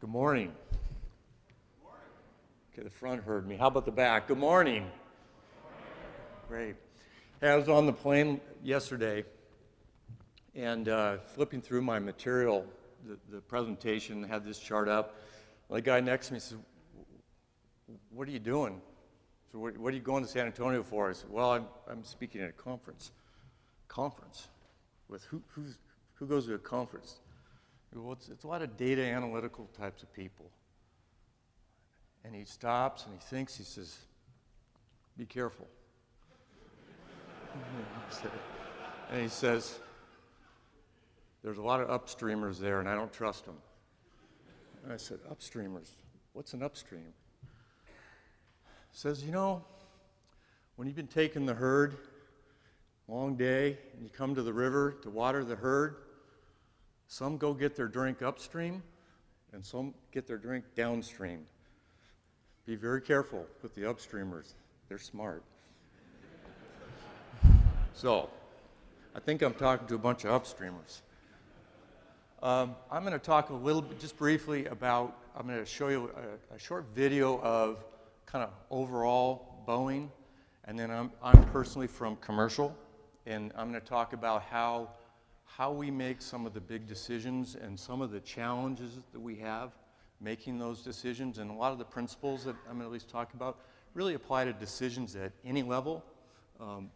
Good morning. Okay, the front heard me. How about the back? Good morning. Great. Hey, I was on the plane yesterday and flipping through my material, the presentation had this chart up. The guy next to me says, "What are you doing?" So what are you going to San Antonio for? I said, "Well, I'm speaking at a conference." Conference? With who goes to a conference? Well, it's a lot of data analytical types of people. And he stops and he thinks, he says, "Be careful." And he says, "There's a lot of upstreamers there and I don't trust them." And I said, "Upstreamers? What's an upstream?" He says, when you've been taking the herd, long day, and you come to the river to water the herd, some go get their drink upstream and some get their drink downstream. Be very careful with the upstreamers. They're smart. So, I think I'm talking to a bunch of upstreamers. I'm going to talk a little bit, just briefly about, I'm going to show you a short video of kind of overall Boeing, and then I'm personally from commercial, and I'm going to talk about how we make some of the big decisions and some of the challenges that we have making those decisions, and a lot of the principles that I'm going to at least talk about really apply to decisions at any level,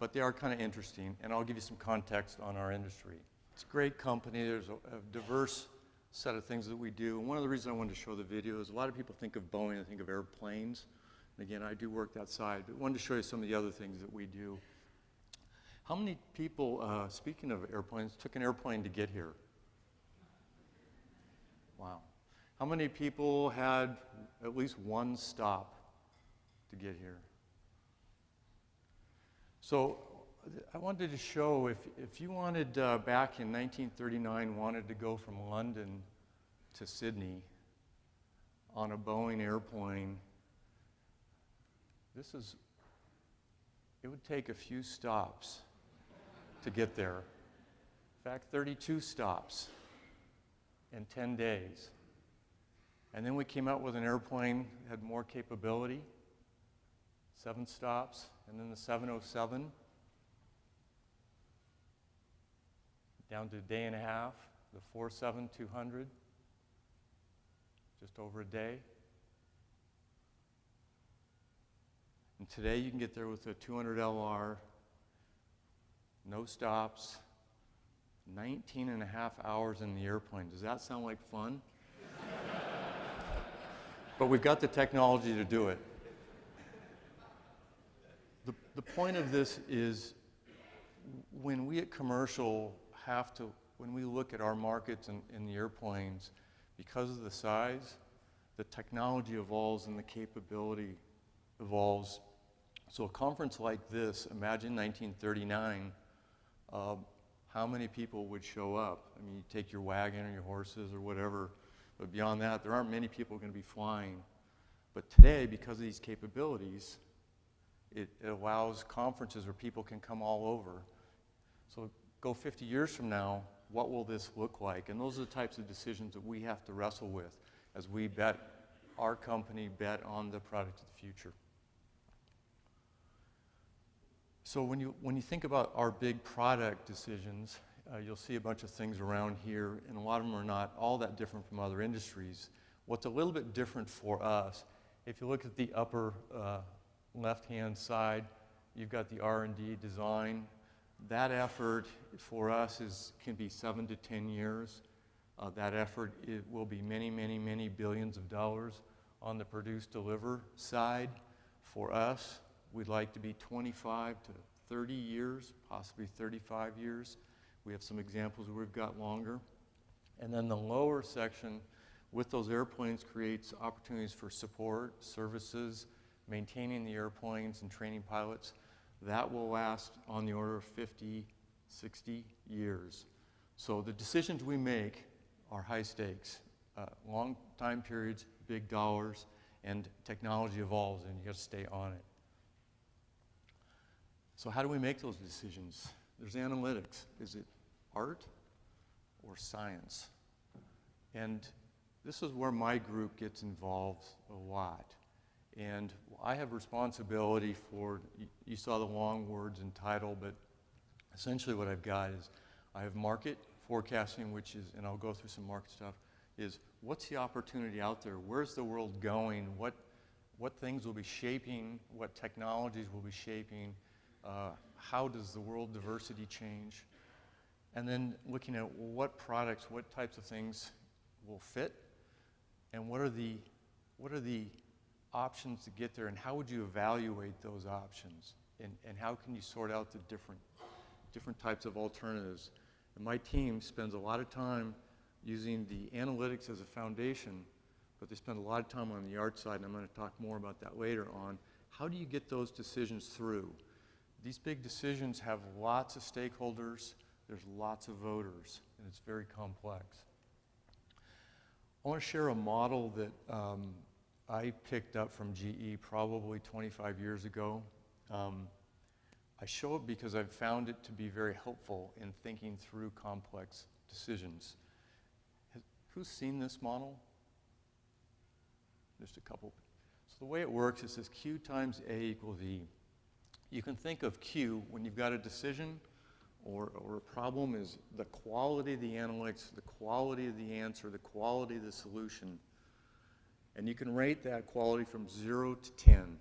but they are kind of interesting, and I'll give you some context on our industry. It's a great company. There's a diverse set of things that we do, and one of the reasons I wanted to show the video is a lot of people think of Boeing, they think of airplanes, and again, I do work that side, but I wanted to show you some of the other things that we do. How many people, speaking of airplanes, took an airplane to get here? Wow. How many people had at least one stop to get here? So I wanted to show if you wanted, back in 1939, wanted to go from London to Sydney on a Boeing airplane, it would take a few stops to get there. In fact, 32 stops in 10 days. And then we came out with an airplane that had more capability, 7 stops, and then the 707, down to a day and a half, the 47200, just over a day. And today you can get there with a 200 LR, no stops, 19 and a half hours in the airplane. Does that sound like fun? But we've got the technology to do it. The point of this is when we at commercial when we look at our markets in the airplanes, because of the size, the technology evolves and the capability evolves. So a conference like this, imagine 1939, how many people would show up? I mean, you take your wagon or your horses or whatever, but beyond that, there aren't many people going to be flying. But today, because of these capabilities, it allows conferences where people can come all over. So go 50 years from now, what will this look like? And those are the types of decisions that we have to wrestle with as we our company bet on the product of the future. So when you think about our big product decisions, you'll see a bunch of things around here, and a lot of them are not all that different from other industries. What's a little bit different for us, if you look at the upper left-hand side, you've got the R&D design. That effort for us can be 7 to 10 years. That effort will be many, many, many billions of dollars on the produce-deliver side. For us, we'd like to be 25 to 30 years, possibly 35 years. We have some examples where we've got longer. And then the lower section with those airplanes creates opportunities for support, services, maintaining the airplanes and training pilots. That will last on the order of 50, 60 years. So the decisions we make are high stakes, long time periods, big dollars, and technology evolves and you have to stay on it. So how do we make those decisions? There's analytics. Is it art or science? And this is where my group gets involved a lot. And I have responsibility for, you saw the long words and title, but essentially what I've got is I have market forecasting, which is, and I'll go through some market stuff, is what's the opportunity out there? Where's the world going? What things will be shaping? What technologies will be shaping? How does the world diversity change? And then looking at what products, what types of things will fit, and what are the options to get there, and how would you evaluate those options? And how can you sort out the different types of alternatives? And my team spends a lot of time using the analytics as a foundation, but they spend a lot of time on the art side, and I'm going to talk more about that later on. How do you get those decisions through? These big decisions have lots of stakeholders, there's lots of voters, and it's very complex. I want to share a model that I picked up from GE probably 25 years ago. I show it because I've found it to be very helpful in thinking through complex decisions. Who's seen this model? Just a couple. So the way it works is this Q times A equals E. You can think of Q when you've got a decision or a problem is the quality of the analytics, the quality of the answer, the quality of the solution. And you can rate that quality from 0 to 10.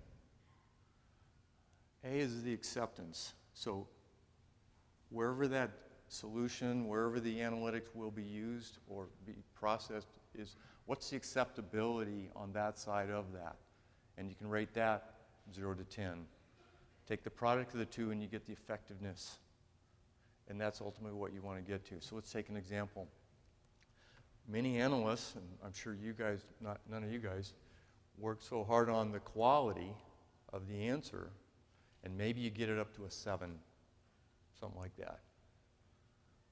A is the acceptance. So wherever that solution, wherever the analytics will be used or be processed is what's the acceptability on that side of that? And you can rate that 0 to 10. Take the product of the two and you get the effectiveness. And that's ultimately what you want to get to. So let's take an example. Many analysts, and I'm sure you guys, none of you guys, work so hard on the quality of the answer, and maybe you get it up to a 7, something like that.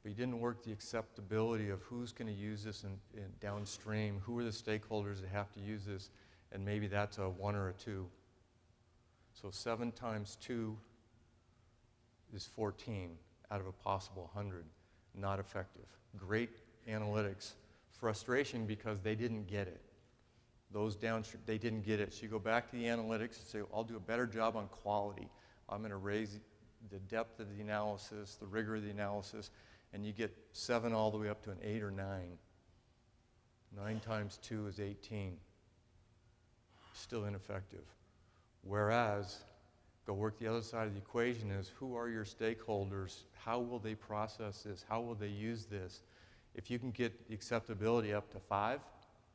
But you didn't work the acceptability of who's going to use this in downstream, who are the stakeholders that have to use this, and maybe that's a 1 or a 2. So 7 times 2 is 14 out of a possible 100. Not effective. Great analytics. Frustration because they didn't get it. Those downstream, they didn't get it. So you go back to the analytics and say, well, I'll do a better job on quality. I'm going to raise the depth of the analysis, the rigor of the analysis, and you get 7 all the way up to an 8 or 9. 9 times 2 is 18. Still ineffective. Whereas, go work the other side of the equation is who are your stakeholders? How will they process this? How will they use this? If you can get the acceptability up to 5,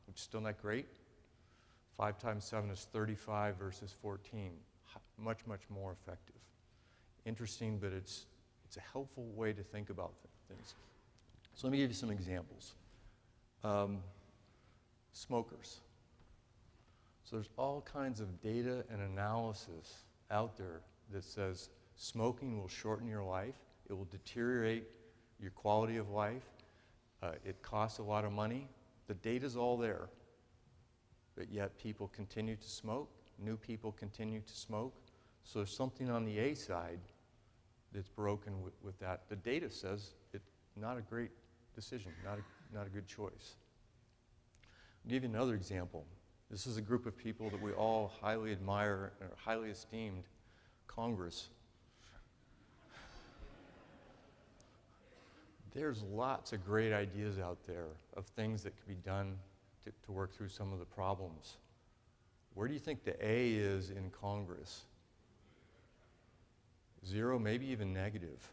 which is still not great, 5 times 7 is 35 versus 14. Much, much more effective. Interesting, but it's a helpful way to think about things. So let me give you some examples. Smokers. So there's all kinds of data and analysis out there that says smoking will shorten your life, it will deteriorate your quality of life, it costs a lot of money. The data's all there, but yet people continue to smoke, new people continue to smoke. So there's something on the A side that's broken with that. The data says it's not a great decision, not a good choice. I'll give you another example. This is a group of people that we all highly admire and are highly esteemed, Congress. There's lots of great ideas out there of things that could be done to work through some of the problems. Where do you think the A is in Congress? 0, maybe even negative.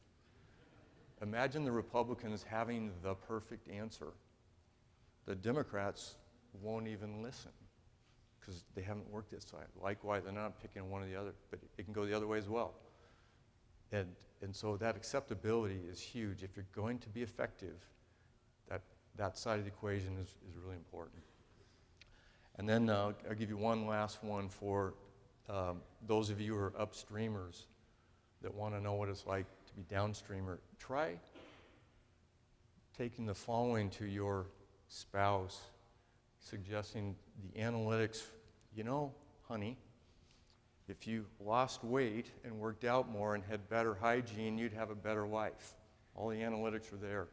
Imagine the Republicans having the perfect answer. The Democrats won't even listen because they haven't worked this side. Likewise, they're not picking one or the other, but it can go the other way as well. And so that acceptability is huge. If you're going to be effective, that side of the equation is really important. And then I'll give you one last one for those of you who are upstreamers that want to know what it's like to be downstreamer. Try taking the following to your spouse, suggesting the analytics, you know, honey, if you lost weight and worked out more and had better hygiene, you'd have a better life. All the analytics are there.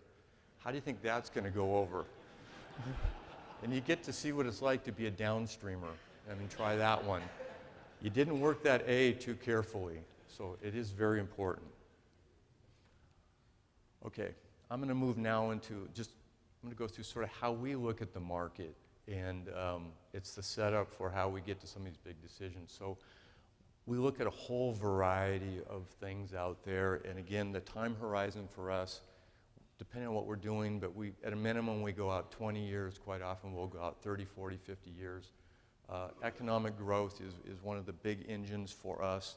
How do you think that's going to go over? And you get to see what it's like to be a downstreamer. I mean, try that one. You didn't work that A too carefully, so it is very important. Okay, I'm going to move now into I'm going to go through sort of how we look at the market, and it's the setup for how we get to some of these big decisions. So we look at a whole variety of things out there, and again, the time horizon for us, depending on what we're doing, but at a minimum we go out 20 years, quite often we'll go out 30, 40, 50 years. Economic growth is one of the big engines for us.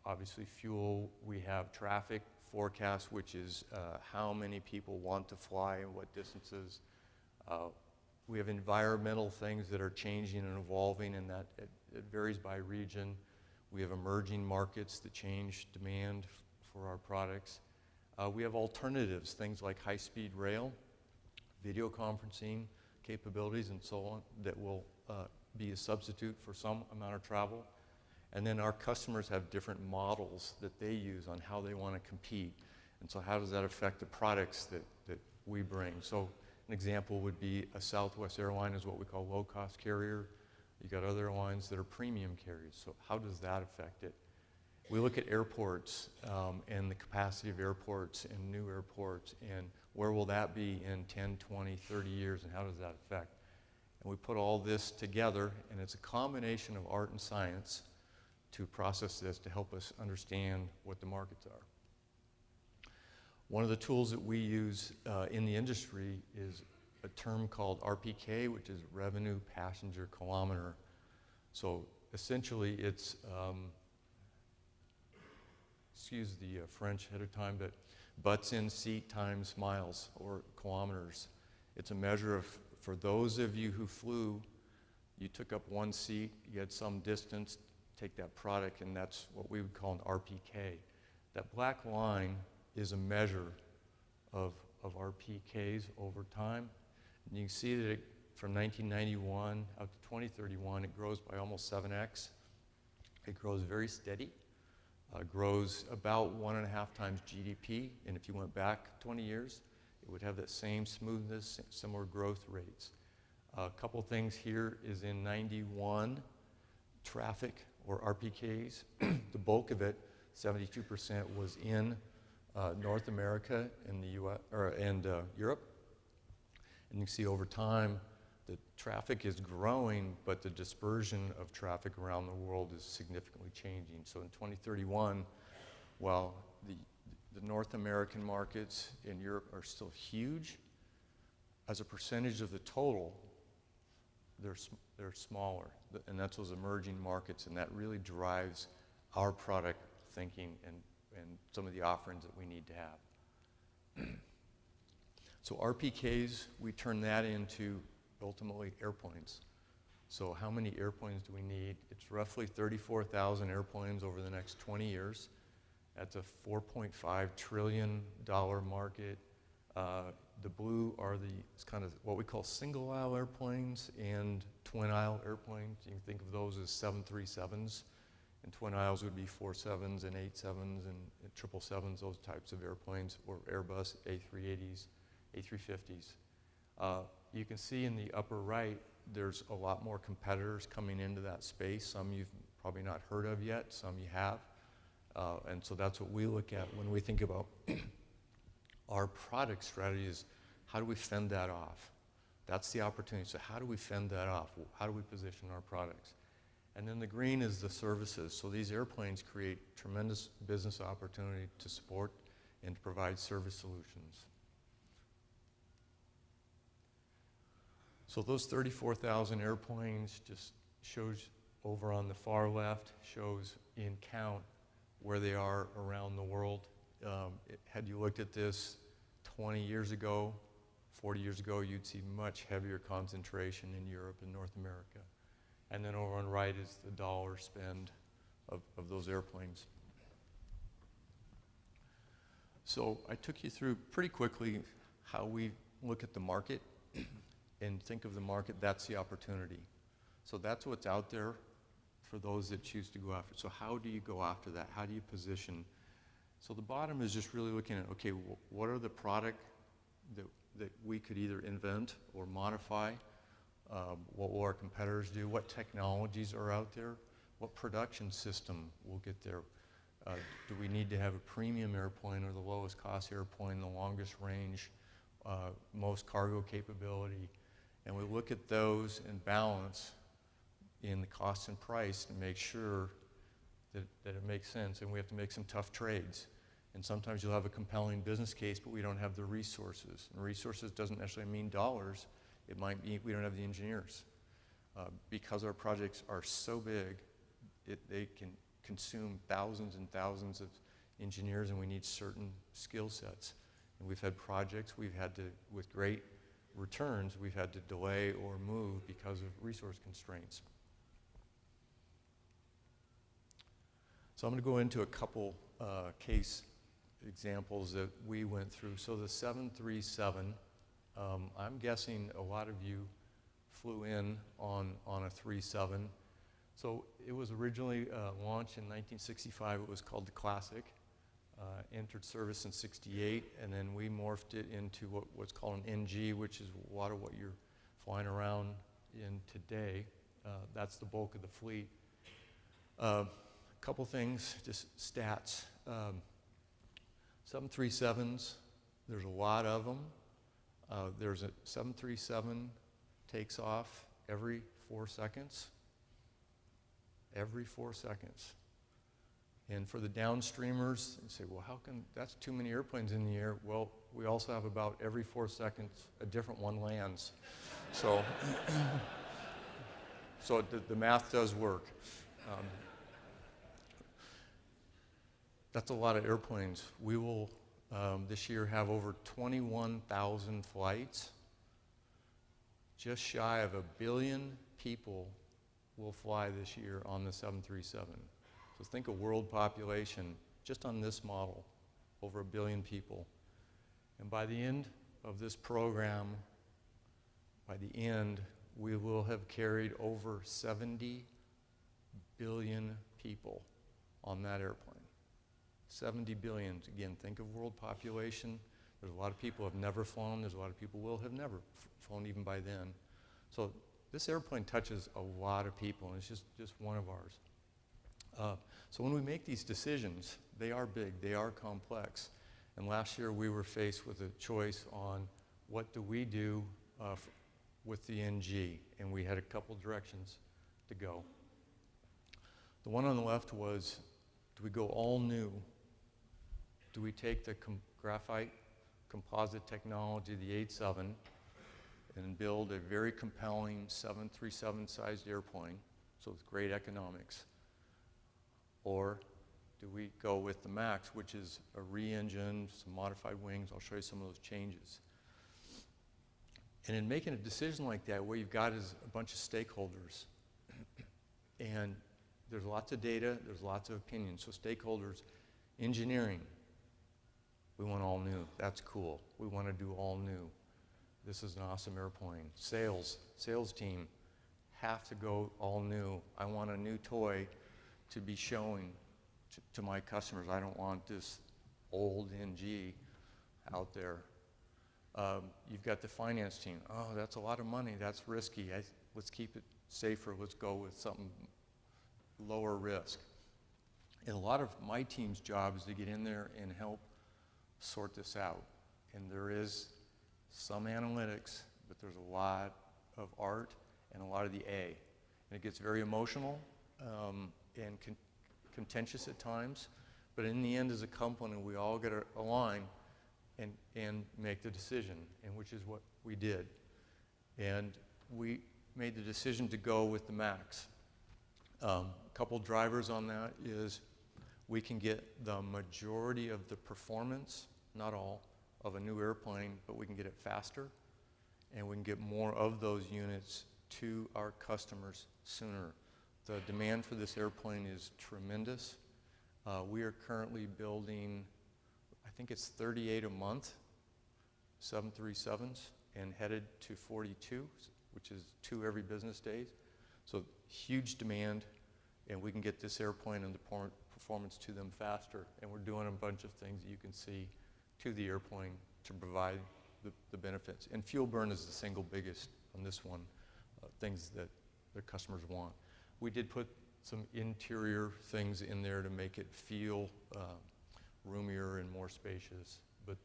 Obviously fuel, we have traffic forecast, which is how many people want to fly and what distances. We have environmental things that are changing and evolving, and that it varies by region. We have emerging markets that change demand for our products. We have alternatives, things like high-speed rail, video conferencing capabilities, and so on, that will be a substitute for some amount of travel. And then our customers have different models that they use on how they want to compete. And so how does that affect the products that we bring? So an example would be a Southwest airline is what we call low-cost carrier. You got other airlines that are premium carriers. So how does that affect it? We look at airports and the capacity of airports and new airports, and where will that be in 10, 20, 30 years, and how does that affect? And we put all this together, and it's a combination of art and science to process this to help us understand what the markets are. One of the tools that we use in the industry is a term called RPK, which is Revenue Passenger Kilometer. So essentially it's, excuse the French ahead of time, but butts in seat times miles or kilometers. It's a measure of, for those of you who flew, you took up one seat, you had some distance, take that product, and that's what we would call an RPK. That black line is a measure of RPKs over time. And you can see that from 1991 out to 2031, it grows by almost 7x. It grows very steady. Grows about 1.5 times GDP, and if you went back 20 years, it would have that same smoothness, similar growth rates. A couple things here is in 91, traffic or RPKs, the bulk of it, 72%, was in North America and the US, and Europe. And you can see over time, the traffic is growing, but the dispersion of traffic around the world is significantly changing. So in 2031, while the North American markets in Europe are still huge, as a percentage of the total, they're smaller. And that's those emerging markets, and that really drives our product thinking and some of the offerings that we need to have. So RPKs, we turn that into ultimately airplanes. So how many airplanes do we need? It's roughly 34,000 airplanes over the next 20 years. That's a $4.5 trillion market. The blue are it's kind of what we call single aisle airplanes and twin aisle airplanes. You can think of those as 737s, and twin aisles would be 47s and 87s and 777s, those types of airplanes, or Airbus A380s, A350s. You can see in the upper right, there's a lot more competitors coming into that space. Some you've probably not heard of yet, some you have. And so that's what we look at when we think about our product strategy, is how do we fend that off? That's the opportunity. So how do we fend that off? How do we position our products? And then the green is the services. So these airplanes create tremendous business opportunity to support and to provide service solutions. So those 34,000 airplanes just shows over on the far left, shows in count where they are around the world. Had you looked at this 20 years ago, 40 years ago, you'd see much heavier concentration in Europe and North America. And then over on the right is the dollar spend of those airplanes. So I took you through pretty quickly how we look at the market and think of the market, that's the opportunity. So that's what's out there for those that choose to go after. So how do you go after that? How do you position? So the bottom is just really looking at, okay, what are the product that that we could either invent or modify. What will our competitors do? What technologies are out there? What production system will get there? Do we need to have a premium airplane or the lowest cost airplane, the longest range, most cargo capability? And we look at those and balance in the cost and price to make sure that it makes sense. And we have to make some tough trades. And sometimes you'll have a compelling business case, but we don't have the resources. And resources doesn't necessarily mean dollars. It might mean we don't have the engineers. Because our projects are so big, they can consume thousands and thousands of engineers, and we need certain skill sets. And we've had projects we've had to, with great returns, we've had to delay or move because of resource constraints. So I'm going to go into a couple case examples that we went through. So the 737, I'm guessing a lot of you flew in on a 37. So it was originally launched in 1965. It was called the Classic. Entered service in 68, and then we morphed it into what's called an NG, which is a lot of what you're flying around in today. That's the bulk of the fleet. Couple things, just stats. 737s, there's a lot of them. There's a 737 takes off every 4 seconds. Every 4 seconds. And for the downstreamers, they say, well, how come that's too many airplanes in the air? Well, we also have about every 4 seconds a different one lands. So, so the math does work. That's a lot of airplanes. We will this year have over 21,000 flights. Just shy of 1 billion people will fly this year on the 737. So think of world population, just on this model, over 1 billion people. And by the end of this program, by the end, we will have carried over 70 billion people on that airplane. 70 billion, again, think of world population. There's a lot of people who have never flown. There's a lot of people who will have never flown even by then. So this airplane touches a lot of people, and it's just one of ours. So when we make these decisions, they are big, they are complex. And last year we were faced with a choice on what do we do with the NG, and we had a couple directions to go. The one on the left was, do we go all new? Do we take the graphite composite technology, the 87, and build a very compelling 737-sized airplane, so with great economics? Or do we go with the MAX, which is a re-engined, some modified wings? I'll show you some of those changes. And in making a decision like that, what you've got is a bunch of stakeholders. And there's lots of data, there's lots of opinions. So stakeholders, engineering, we want all new. That's cool. We want to do all new. This is an awesome airplane. Sales team, have to go all new. I want a new toy to be showing to my customers. I don't want this old NG out there. You've got the finance team. Oh, that's a lot of money. That's risky. Let's keep it safer. Let's go with something lower risk. And a lot of my team's job is to get in there and help sort this out. And there is some analytics, but there's a lot of art and a lot of the A. And it gets very emotional and contentious at times, but in the end, as a company, we all get to align and make the decision, and which is what we did. And we made the decision to go with the MAX. A couple drivers on that is we can get the majority of the performance, not all, of a new airplane, but we can get it faster, and we can get more of those units to our customers sooner. The demand for this airplane is tremendous. We are currently building, I think it's 38 a month, 737s, and headed to 42, which is 2 every business days. So huge demand, and we can get this airplane and the performance to them faster. And we're doing a bunch of things that you can see to the airplane to provide the benefits. And fuel burn is the single biggest on this one, things that the customers want. We did put some interior things in there to make it feel roomier and more spacious, but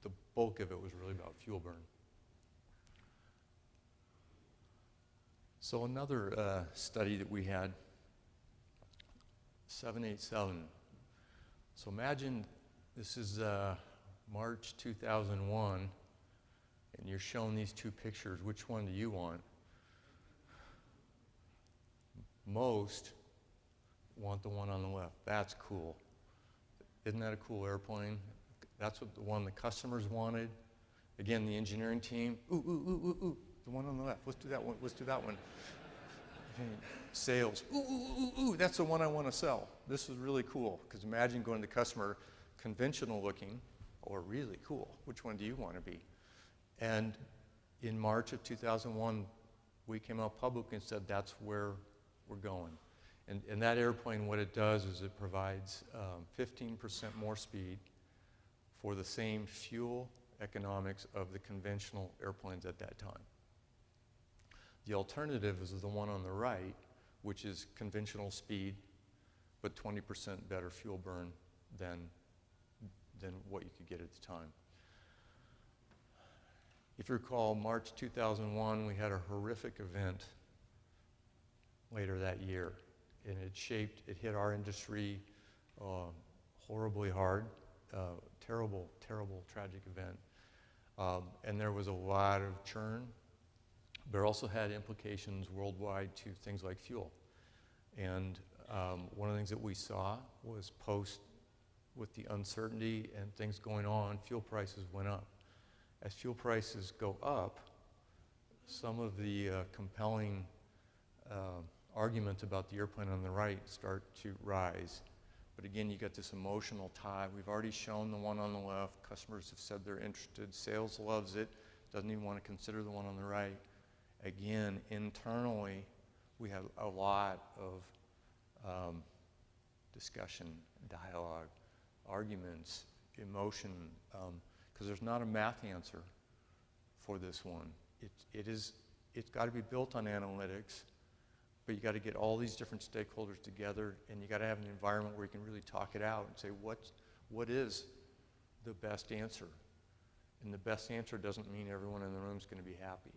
the bulk of it was really about fuel burn. So another study that we had, 787. So imagine this is March 2001, and you're shown these two pictures. Which one do you want? Most want the one on the left. That's cool. Isn't that a cool airplane? That's what the one the customers wanted. Again, the engineering team, ooh, ooh, ooh, ooh, ooh, the one on the left. Let's do that one. Let's do that one. Okay. Sales, ooh, ooh, ooh, ooh, that's the one I want to sell. This is really cool, because imagine going to the customer, conventional looking or really cool. Which one do you want to be? And in March of 2001, we came out public and said that's where we're going. And that airplane, what it does is it provides 15% more speed for the same fuel economics of the conventional airplanes at that time. The alternative is the one on the right, which is conventional speed, but 20% better fuel burn than what you could get at the time. If you recall, March 2001, we had a horrific event later that year, and it hit our industry horribly hard, terrible, terrible, tragic event. And there was a lot of churn, but it also had implications worldwide to things like fuel. And one of the things that we saw was with the uncertainty and things going on, fuel prices went up. As fuel prices go up, some of the compelling arguments about the airplane on the right start to rise. But again, you got this emotional tie. We've already shown the one on the left. Customers have said they're interested. Sales loves it. Doesn't even want to consider the one on the right. Again, internally, we had a lot of discussion, dialogue, arguments, emotion, because there's not a math answer for this one. It's got to be built on analytics, but you got to get all these different stakeholders together, and you got to have an environment where you can really talk it out and say, what is the best answer? And the best answer doesn't mean everyone in the room is going to be happy.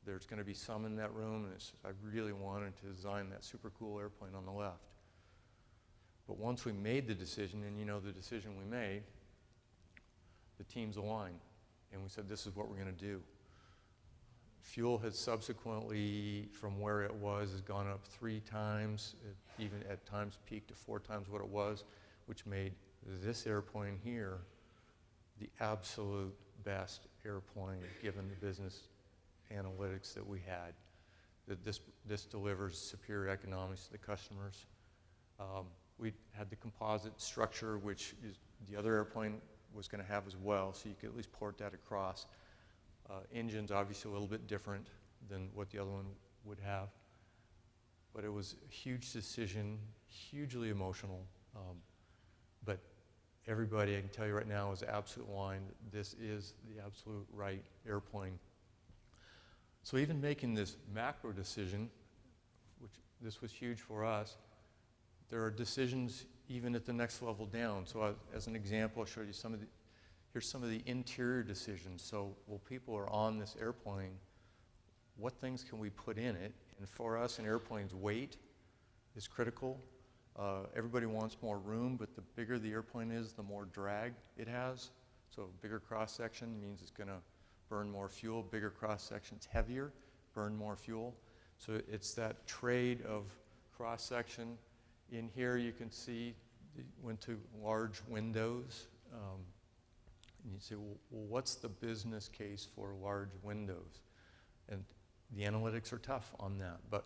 There's going to be some in that room, and I really wanted to design that super cool airplane on the left. But once we made the decision, and you know the decision we made, the teams aligned, and we said, this is what we're going to do. Fuel has subsequently, from where it was, has gone up 3 times, even at times peaked to 4 times what it was, which made this airplane here the absolute best airplane given the business analytics that we had. That this delivers superior economics to the customers. We had the composite structure, which is the other airplane was going to have as well, so you could at least port that across. Engines obviously a little bit different than what the other one would have, but it was a huge decision, hugely emotional, but everybody, I can tell you right now, is absolute line that this is the absolute right airplane. So even making this macro decision, which this was huge for us, there are decisions even at the next level down. So as an example, I'll show you here's some of the interior decisions. So while people are on this airplane, what things can we put in it? And for us, an airplane's weight is critical. Everybody wants more room, but the bigger the airplane is, the more drag it has. So a bigger cross-section means it's going to burn more fuel. Bigger cross-section's heavier, burn more fuel. So it's that trade of cross-section. In here you can see it went to large windows. And you say, well, what's the business case for large windows? And the analytics are tough on that. But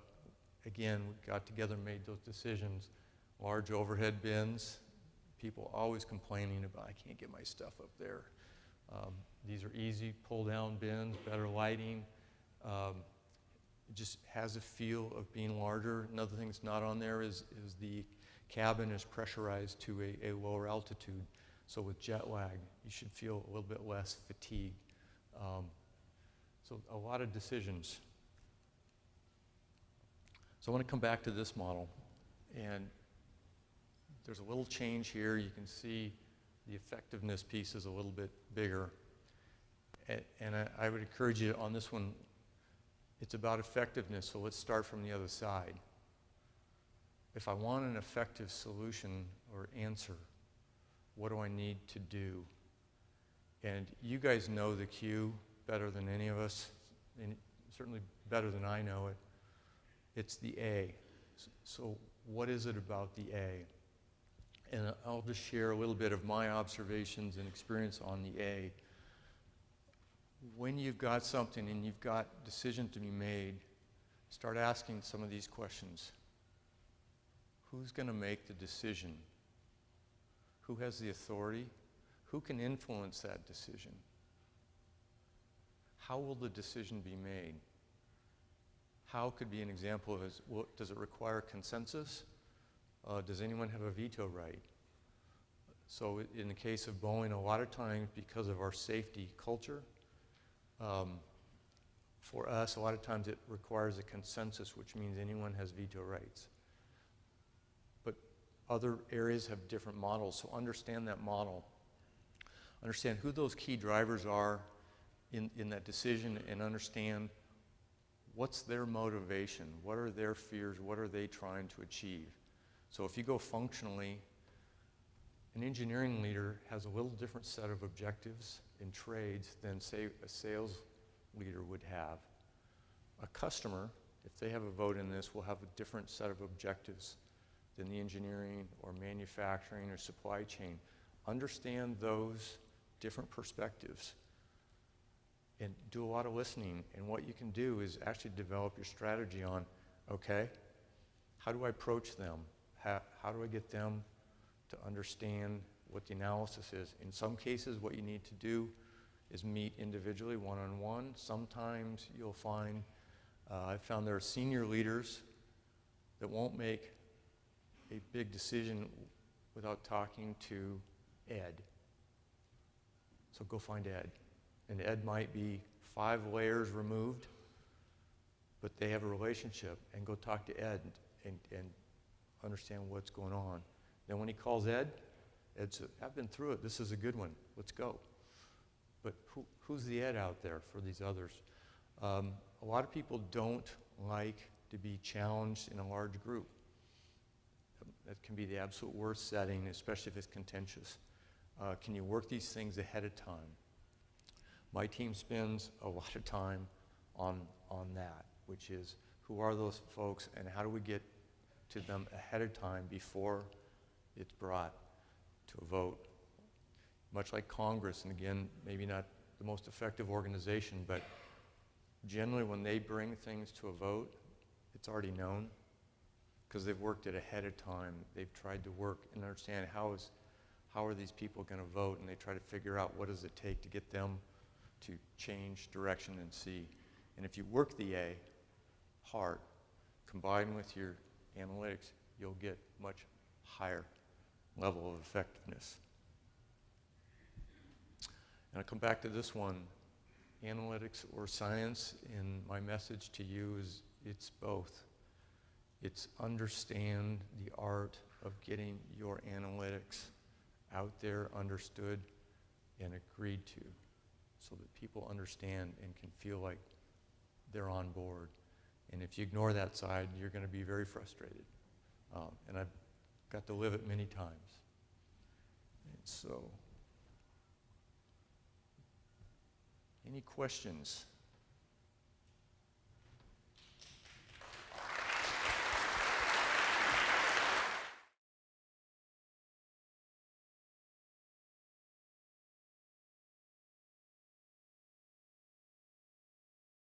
again, we got together and made those decisions. Large overhead bins, people always complaining about, I can't get my stuff up there. These are easy pull-down bins, better lighting. It just has a feel of being larger. Another thing that's not on there is the cabin is pressurized to a lower altitude. So with jet lag, you should feel a little bit less fatigue So a lot of decisions. So I want to come back to this model, and there's a little change here. You can see the effectiveness piece is a little bit bigger. And I would encourage you on this one, it's about effectiveness, so let's start from the other side. If I want an effective solution or answer, what do I need to do? And you guys know the Q better than any of us, and certainly better than I know it. It's the A. So what is it about the A? And I'll just share a little bit of my observations and experience on the A. When you've got something and you've got decision to be made, start asking some of these questions. Who's going to make the decision? Who has the authority? Who can influence that decision? How will the decision be made? How could be an example of, well, does it require consensus? Does anyone have a veto right? So in the case of Boeing, a lot of times because of our safety culture, for us, a lot of times it requires a consensus, which means anyone has veto rights. But other areas have different models, so understand that model. Understand who those key drivers are in that decision, and understand what's their motivation, what are their fears, what are they trying to achieve. So if you go functionally, an engineering leader has a little different set of objectives in trades than, say, a sales leader would have. A customer, if they have a vote in this, will have a different set of objectives than the engineering or manufacturing or supply chain. Understand those different perspectives and do a lot of listening. And what you can do is actually develop your strategy on, okay, how do I approach them? How do I get them to understand what the analysis is? In some cases, what you need to do is meet individually, one-on-one. Sometimes you'll find, I've found there are senior leaders that won't make a big decision without talking to Ed. So go find Ed. And Ed might be 5 layers removed, but they have a relationship, and go talk to Ed and understand what's going on. Then when he calls Ed, Ed says, I've been through it, this is a good one, let's go. But who's the Ed out there for these others? A lot of people don't like to be challenged in a large group. That can be the absolute worst setting, especially if it's contentious. Can you work these things ahead of time? My team spends a lot of time on that, which is who are those folks and how do we get to them ahead of time before it's brought to a vote. Much like Congress, and again, maybe not the most effective organization, but generally when they bring things to a vote, it's already known because they've worked it ahead of time. They've tried to work and understand how are these people going to vote, and they try to figure out what does it take to get them to change direction and see. And if you work the A hard, combined with your analytics, you'll get much higher level of effectiveness. And I'll come back to this one, analytics or science, and my message to you is it's both. It's understand the art of getting your analytics out there, understood, and agreed to, so that people understand and can feel like they're on board. And if you ignore that side, you're going to be very frustrated. And I've got to live it many times. And so, any questions?